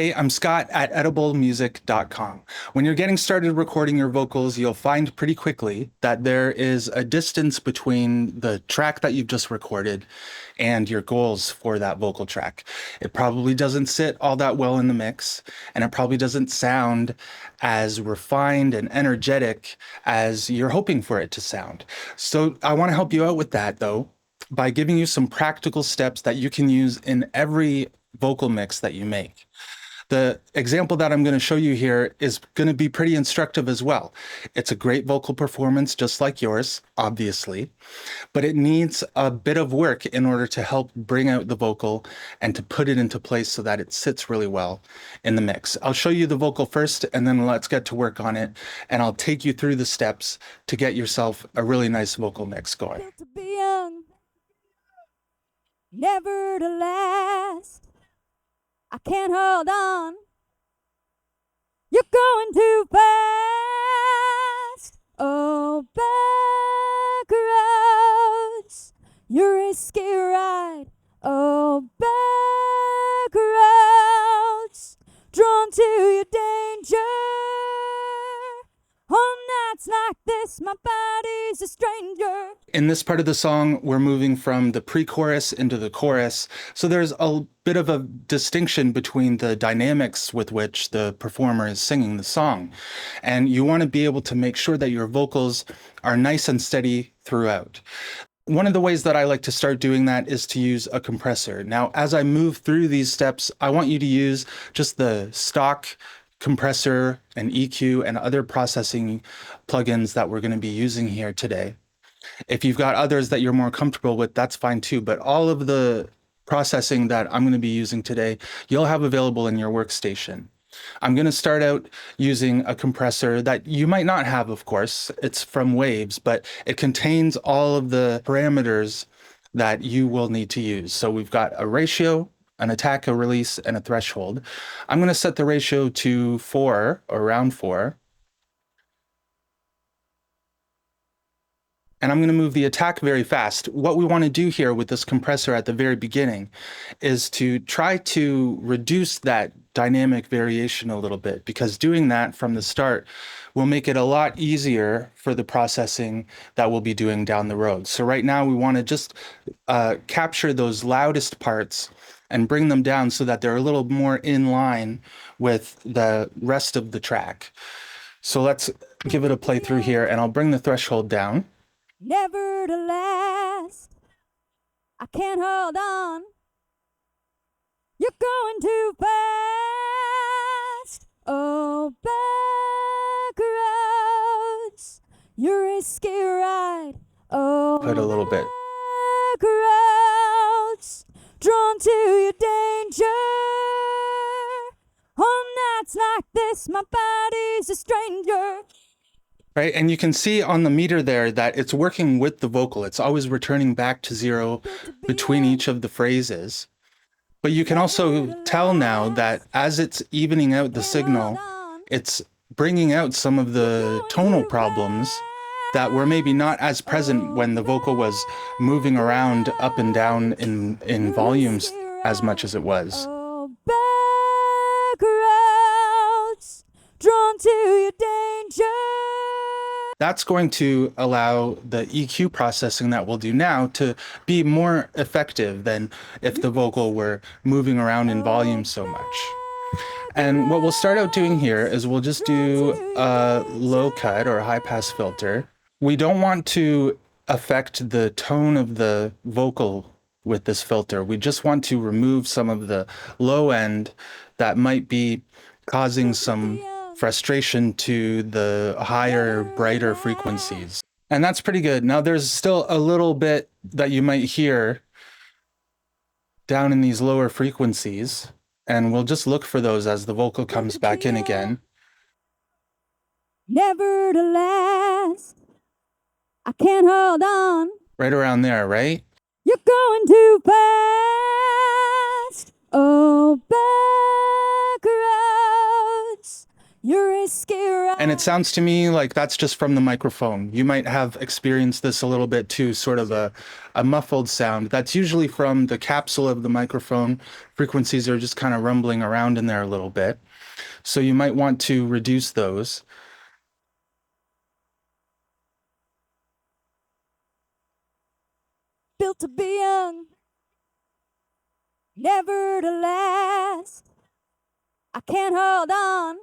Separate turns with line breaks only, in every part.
Hey, I'm Scott at ediblemusic.com. When you're getting started recording your vocals, you'll find pretty quickly that there is a distance between the track that you've just recorded and your goals for that vocal track. It probably doesn't sit all that well in the mix, and it probably doesn't sound as refined and energetic as you're hoping for it to sound. So I want to help you out with that, though, by giving you some practical steps that you can use in every vocal mix that you make. The example that I'm going to show you here is going to be pretty instructive as well. It's a great vocal performance, just like yours, obviously, but it needs a bit of work in order to help bring out the vocal and to put it into place so that it sits really well in the mix. I'll show you the vocal first, and then let's get to work on it, and I'll take you through the steps to get yourself a really nice vocal mix going.
To be young, never to last. I can't hold on. You're going too fast. Oh, back roads, your risky ride. Oh, back roads, drawn to your danger. On nights like this, my body's a stranger.
In this part of the song, we're moving from the pre-chorus into the chorus. So there's a bit of a distinction between the dynamics with which the performer is singing the song. And you want to be able to make sure that your vocals are nice and steady throughout. One of the ways that I like to start doing that is to use a compressor. Now, as I move through these steps, I want you to use just the stock compressor and EQ and other processing plugins that we're going to be using here today. If you've got others that you're more comfortable with, that's fine too. But all of the processing that I'm going to be using today, you'll have available in your workstation. I'm going to start out using a compressor that you might not have, of course. It's from Waves, but it contains all of the parameters that you will need to use. So we've got a ratio, an attack, a release, and a threshold. I'm going to set the ratio to 4, or around 4. And I'm going to move the attack very fast. What we want to do here with this compressor at the very beginning is to try to reduce that dynamic variation a little bit, because doing that from the start will make it a lot easier for the processing that we'll be doing down the road. So right now we want to just capture those loudest parts and bring them down so that they're a little more in line with the rest of the track. So let's give it a playthrough here, and I'll bring the threshold down.
Never to last. I can't hold on. You're going too fast. Oh, back roads, your risky ride. Oh,
Put a little bit.
back roads, drawn to your danger. On nights like this, my body's a stranger.
Right, and you can see on the meter there that it's working with the vocal. It's always returning back to 0 between each of the phrases. But you can also tell now that as it's evening out the signal, it's bringing out some of the tonal problems that were maybe not as present when the vocal was moving around up and down in volumes as much as it was.
Oh, back roads, drawn to your danger.
That's going to allow the EQ processing that we'll do now to be more effective than if the vocal were moving around in volume so much. And what we'll start out doing here is we'll just do a low cut or a high pass filter. We don't want to affect the tone of the vocal with this filter. We just want to remove some of the low end that might be causing some frustration to the higher, brighter frequencies. And that's pretty good. Now there's still a little bit that you might hear down in these lower frequencies, and we'll just look for those as the vocal comes back in again.
Never to last. I can't hold on.
Right around there, right?
You're going too fast. Oh, back roads, your risky ride.
And it sounds to me like that's just from the microphone. You might have experienced this a little bit too, sort of a muffled sound. That's usually from the capsule of the microphone. Frequencies are just kind of rumbling around in there a little bit. So you might want to reduce those.
Built to be young, never to last. I can't hold on.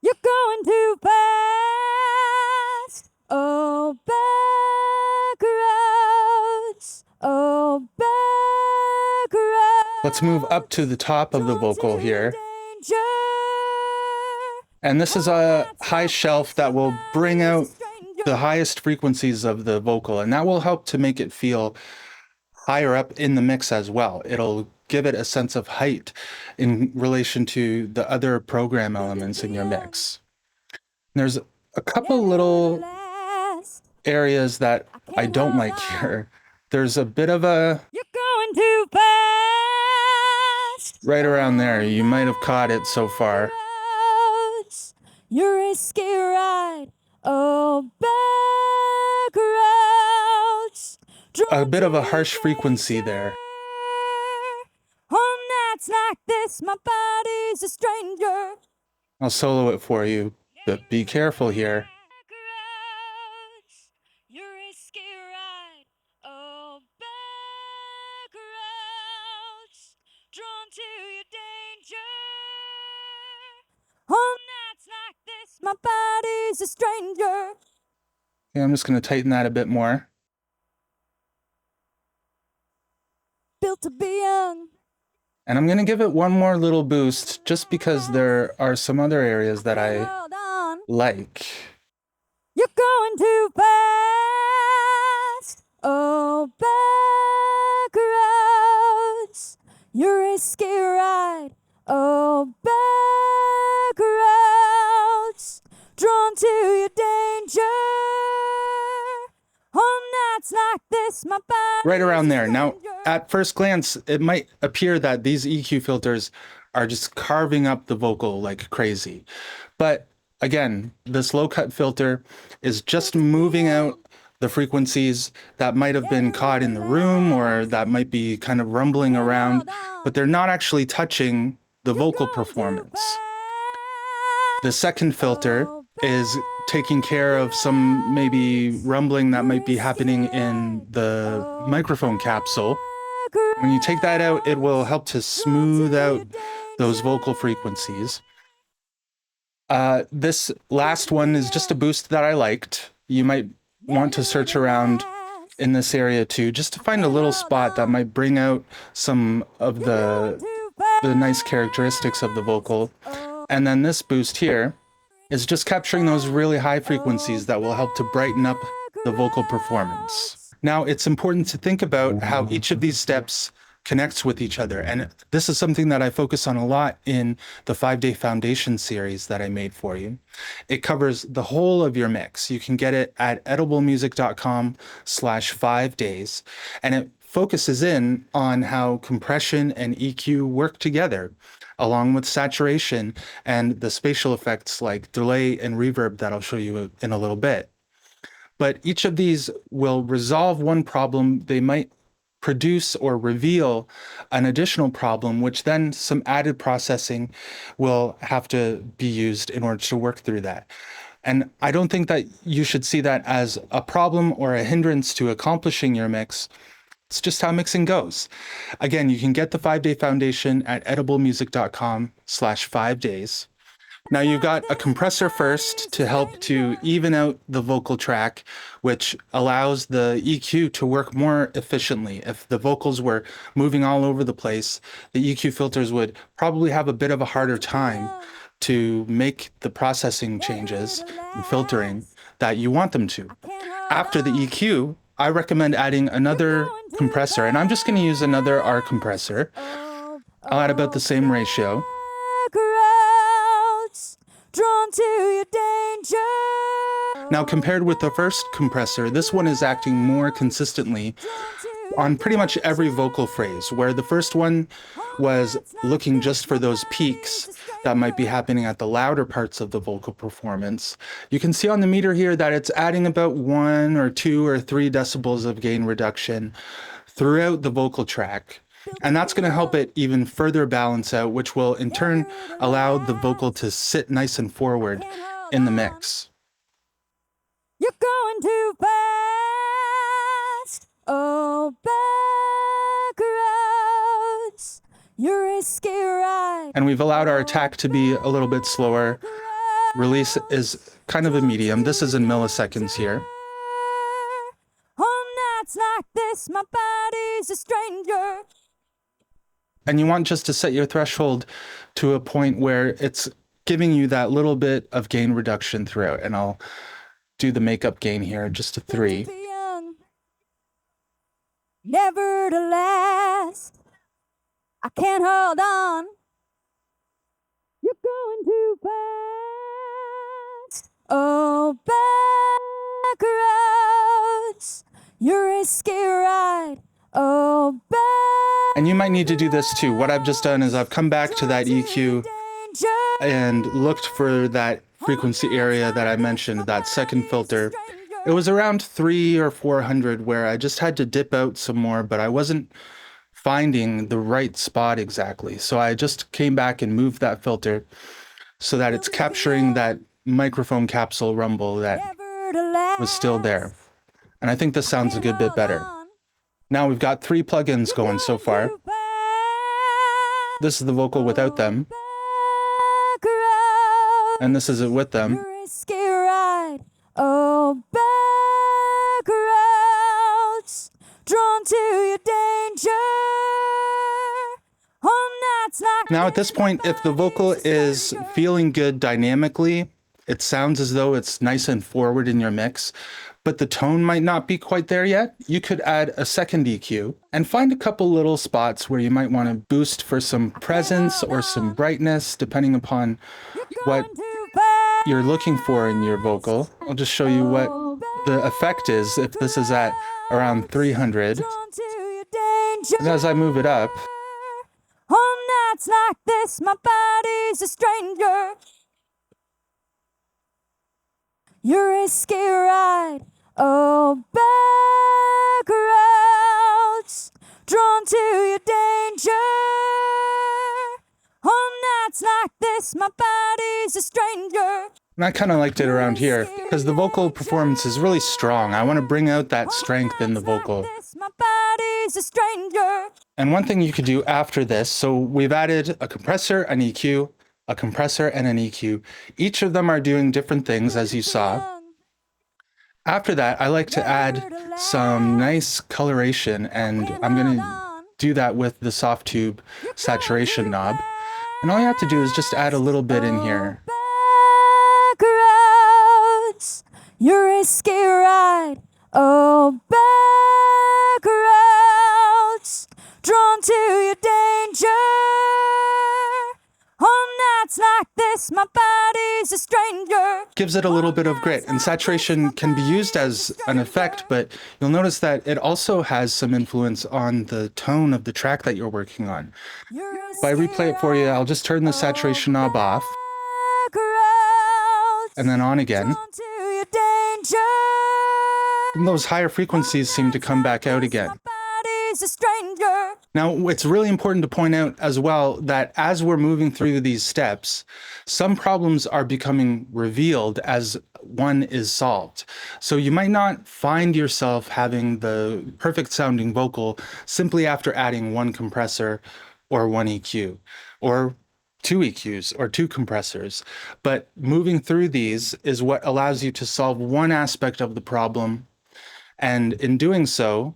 You're going too fast. Oh, back roads. Oh, back roads.
Let's move up to the top of the vocal here. And this is a high shelf that will bring out the highest frequencies of the vocal, and that will help to make it feel higher up in the mix as well. It'll give it a sense of height in relation to the other program elements in your mix. There's a couple little areas that I don't like here. There's a bit of a...
You're going too fast.
Right around there. You might have caught it so far.
Your risky ride. Oh, back roads.
A bit of a harsh frequency there.
On nights like this, my body's a stranger.
I'll solo it for you, but be careful here.
Your risky ride. Oh, back roads. Drawn to your danger. On nights like this, my body's a stranger.
Okay, I'm just going to tighten that a bit more.
Built to be young.
And I'm going to give it one more little boost just because there are some other areas that I like.
You're going too fast. Oh, back roads. Your risky ride. Oh, back roads. Drawn to your danger. On nights like this, my body.
Right around there. Now, at first glance, it might appear that these EQ filters are just carving up the vocal like crazy. But again, this low cut filter is just moving out the frequencies that might have been caught in the room or that might be kind of rumbling around, but they're not actually touching the vocal performance. The second filter is taking care of some maybe rumbling that might be happening in the microphone capsule. When you take that out, it will help to smooth out those vocal frequencies. This last one is just a boost that I liked. You might want to search around in this area too, just to find a little spot that might bring out some of the nice characteristics of the vocal. And then this boost here is just capturing those really high frequencies that will help to brighten up the vocal performance. Now, it's important to think about how each of these steps connects with each other. And this is something that I focus on a lot in the 5-Day Foundation series that I made for you. It covers the whole of your mix. You can get it at ediblemusic.com/5days. And it focuses in on how compression and EQ work together, along with saturation and the spatial effects like delay and reverb that I'll show you in a little bit. But each of these will resolve one problem. They might produce or reveal an additional problem, which then some added processing will have to be used in order to work through that. And I don't think that you should see that as a problem or a hindrance to accomplishing your mix. It's just how mixing goes. Again, you can get the 5-Day Foundation at ediblemusic.com/5days. Now you've got a compressor first to help to even out the vocal track, which allows the EQ to work more efficiently. If the vocals were moving all over the place, the EQ filters would probably have a bit of a harder time to make the processing changes and filtering that you want them to. After the EQ, I recommend adding another compressor, and I'm just going to use another R compressor. I'll add about the same ratio.
Drawn to your danger.
Now, compared with the first compressor, this one is acting more consistently on pretty much every vocal phrase, where the first one was looking just for those peaks. that might be happening at the louder parts of the vocal performance. You can see on the meter here that it's adding about 1 or 2 or 3 decibels of gain reduction throughout the vocal track. And that's going to help it even further balance out, which will in turn allow the vocal to sit nice and forward in the mix.
You're going too fast. Oh, back roads. You're a risky ride.
And we've allowed our attack to be a little bit slower. Release is kind of a medium. This is in milliseconds here.
On nights like this, my body's a stranger.
And you want just to set your threshold to a point where it's giving you that little bit of gain reduction throughout. And I'll do the makeup gain here, just to 3.
Never to last. I can't hold on. You're going too fast. Oh, back roads. You're a risky ride. Oh, back.
And you might need to do this too. What I've just done is I've come back to that EQ and looked for that frequency area that I mentioned, that second filter. It was around 300 or 400 where I just had to dip out some more, but I wasn't finding the right spot exactly. So I just came back and moved that filter so that it's capturing that microphone capsule rumble that was still there. And I think this sounds a good bit better. Now we've got 3 plugins going so far. This is the vocal without them. And this is it with them.
Oh, back roads, drawn to your danger.
Now at this point, if the vocal is feeling good dynamically, it sounds as though it's nice and forward in your mix, but the tone might not be quite there yet, you could add a second EQ and find a couple little spots where you might want to boost for some presence or some brightness, depending upon what you're looking for in your vocal. I'll just show you what the effect is if this is at around 300. And as I move it up,
on nights like this, my body's a stranger. You're a risky ride. Oh, back roads, drawn to your danger. On nights like this, my body's a stranger.
and I kind of liked it around here because the vocal performance is really strong. I want to bring out that strength in the vocal. And one thing you could do after this, so we've added a compressor, an EQ, a compressor, and an EQ. Each of them are doing different things, as you saw. After that, I like to add some nice coloration, and I'm going to do that with the Softube saturation knob. And all you have to do is just add a little bit in here.
You're a risky ride. Oh, back roads, drawn to your danger. On nights like this, my body's a stranger.
Gives it a little bit of grit, and saturation can be used as an effect, but you'll notice that it also has some influence on the tone of the track that you're working on. If I replay it for you, I'll just turn the saturation knob off, and then on again. And those higher frequencies seem to come back out again. Now, it's really important to point out as well that as we're moving through these steps, some problems are becoming revealed as one is solved. So you might not find yourself having the perfect sounding vocal simply after adding one compressor or one EQ, or two EQs or two compressors. But moving through these is what allows you to solve one aspect of the problem. And in doing so,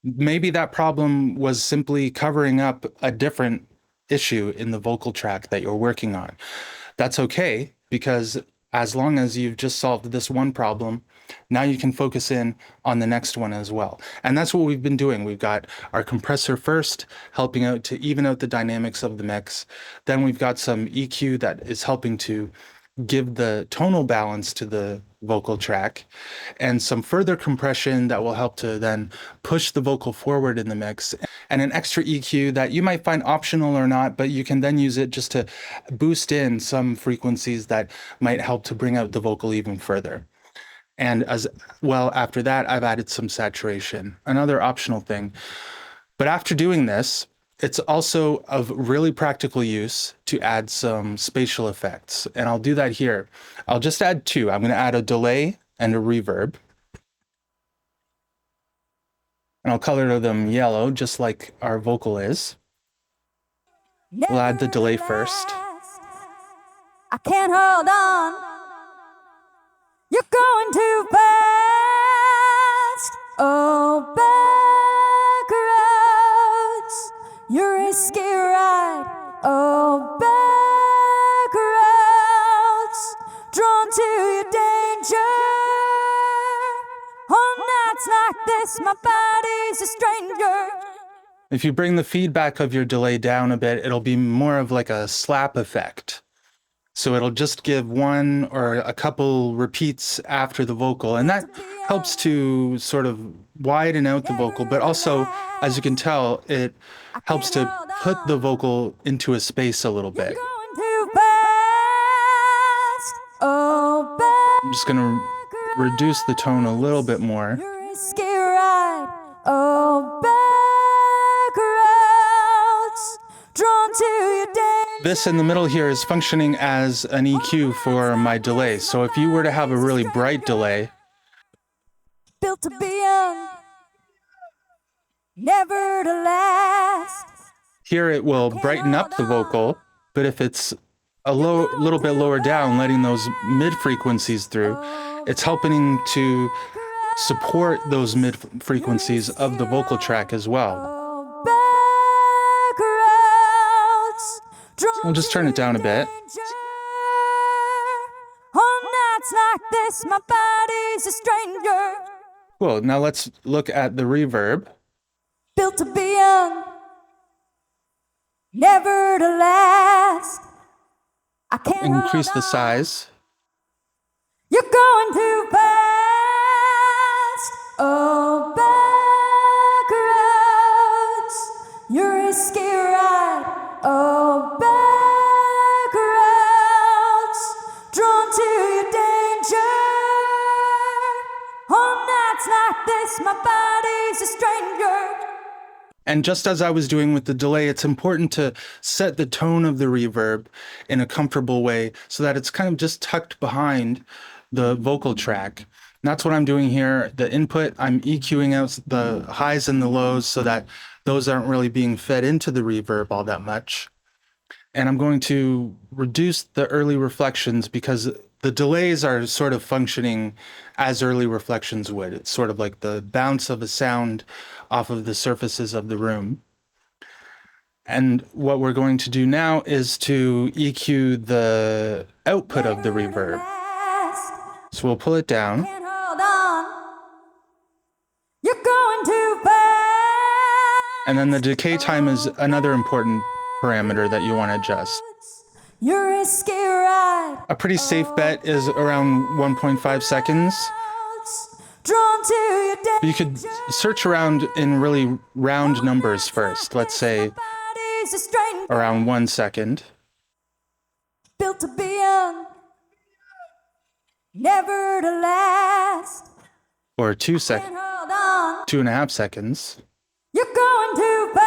maybe that problem was simply covering up a different issue in the vocal track that you're working on. That's okay, because as long as you've just solved this one problem, now you can focus in on the next one as well. And that's what we've been doing. We've got our compressor first, helping out to even out the dynamics of the mix. Then we've got some EQ that is helping to give the tonal balance to the vocal track, and some further compression that will help to then push the vocal forward in the mix. and an extra EQ that you might find optional or not, but you can then use it just to boost in some frequencies that might help to bring out the vocal even further. And as well, after that, I've added some saturation, another optional thing. But after doing this, it's also of really practical use to add some spatial effects. And I'll do that here. I'll just add two. I'm going to add a delay and a reverb. And I'll color them yellow, just like our vocal is. We'll add the delay first.
I can't hold on. You're going too fast. Oh, back roads. You're a risky ride. Oh, back roads. Drawn to your danger. On nights like this, my body's a stranger.
If you bring the feedback of your delay down a bit, it'll be more of like a slap effect. So it'll just give one or a couple repeats after the vocal, and that helps to sort of widen out the vocal, but also, as you can tell, it helps to put the vocal into a space a little bit. I'm just going to reduce the tone a little bit more. This in the middle here is functioning as an EQ for my delay. So if you were to have a really bright delay,
built to be young, never to last.
Here it will brighten up the vocal, but if it's a little bit lower down, letting those mid frequencies through, it's helping to support those mid frequencies of the vocal track as well. I'll just turn it down a bit.
On nights like this, my body's a stranger.
Cool. Now let's look at the reverb.
Built to be young, never to last. I can't
increase the size.
You're going too fast. Oh, back roads. You're a risky ride. Oh, back roads. Drawn to your danger. On nights like this, my body's a stranger.
And just as I was doing with the delay, it's important to set the tone of the reverb in a comfortable way so that it's kind of just tucked behind the vocal track. And that's what I'm doing here. The input, I'm EQing out the highs and the lows so that those aren't really being fed into the reverb all that much. And I'm going to reduce the early reflections because the delays are sort of functioning as early reflections would. It's sort of like the bounce of a sound off of the surfaces of the room. And what we're going to do now is to EQ the output of the reverb. So we'll pull it down. And then the decay time is another important parameter that you want to adjust. A pretty safe bet is around 1.5 seconds. But you could search around in really round numbers first. Let's say around 1 second.
Built to be young, never to last.
Or 2 seconds, 2.5 seconds.
You're going too fast.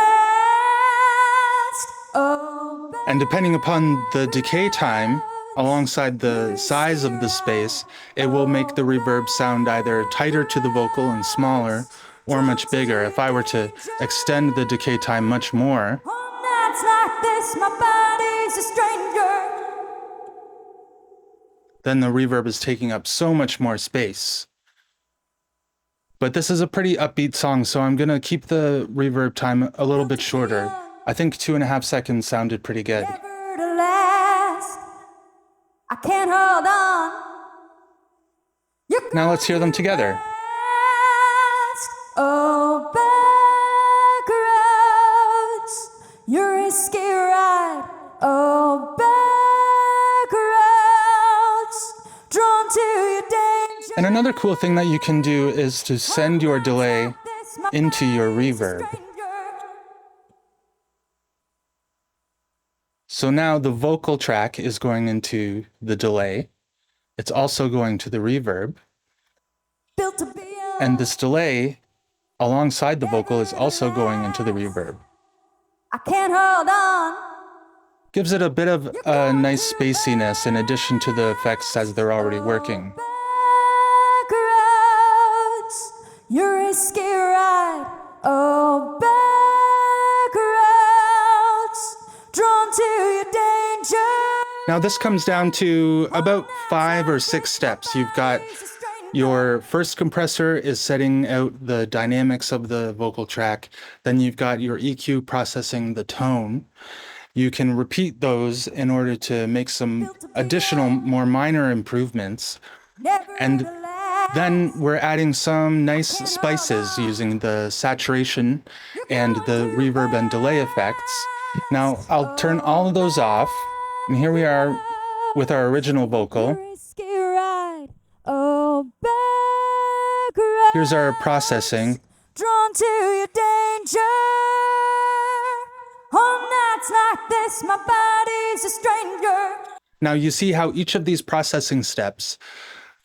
Oh,
and depending upon the decay time, alongside the size of the space, it will make the reverb sound either tighter to the vocal and smaller, or much bigger. If I were to extend the decay time much more,
on nights like this, my body's a stranger.
Then the reverb is taking up so much more space. But this is a pretty upbeat song, so I'm gonna keep the reverb time a little bit shorter. I think 2.5 seconds sounded pretty good.
Never to last. I can't hold on.
Now let's hear them together.
Oh, back roads. You're a risky ride. Oh, back roads. Drawn to your danger.
And another cool thing that you can do is to send your delay into your reverb. So now the vocal track is going into the delay. It's also going to the reverb.
Built to be
And this delay alongside the vocal is also going into the reverb.
I can't hold on.
Gives it a bit of a nice spaciness in addition to the effects as they're already working.
Backroads, your risky ride. Oh, backroads, drawn to your danger.
Now this comes down to about 5 or 6 steps. You've got your first compressor is setting out the dynamics of the vocal track. Then you've got your EQ processing the tone. You can repeat those in order to make some additional, more minor improvements. And then we're adding some nice spices using the saturation and the reverb and delay effects. Now I'll turn all of those off. And here we are with our original vocal. Here's our processing.
Drawn to your danger. On nights like this, my body's a stranger.
Now you see how each of these processing steps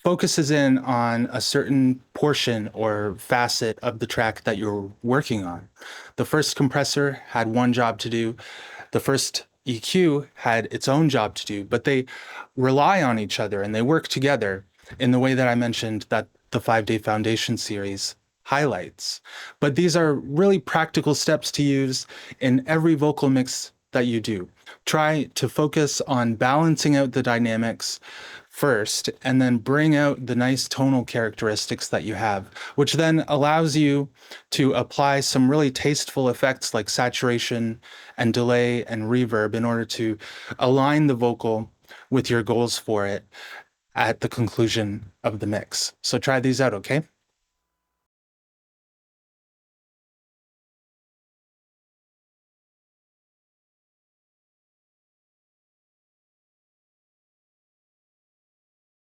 focuses in on a certain portion or facet of the track that you're working on. The first compressor had one job to do. The first EQ had its own job to do, but they rely on each other and they work together in the way that I mentioned that the 5-Day Foundation series highlights. But these are really practical steps to use in every vocal mix that you do. Try to focus on balancing out the dynamics first, and then bring out the nice tonal characteristics that you have, which then allows you to apply some really tasteful effects like saturation and delay and reverb in order to align the vocal with your goals for it at the conclusion of the mix. So try these out, okay?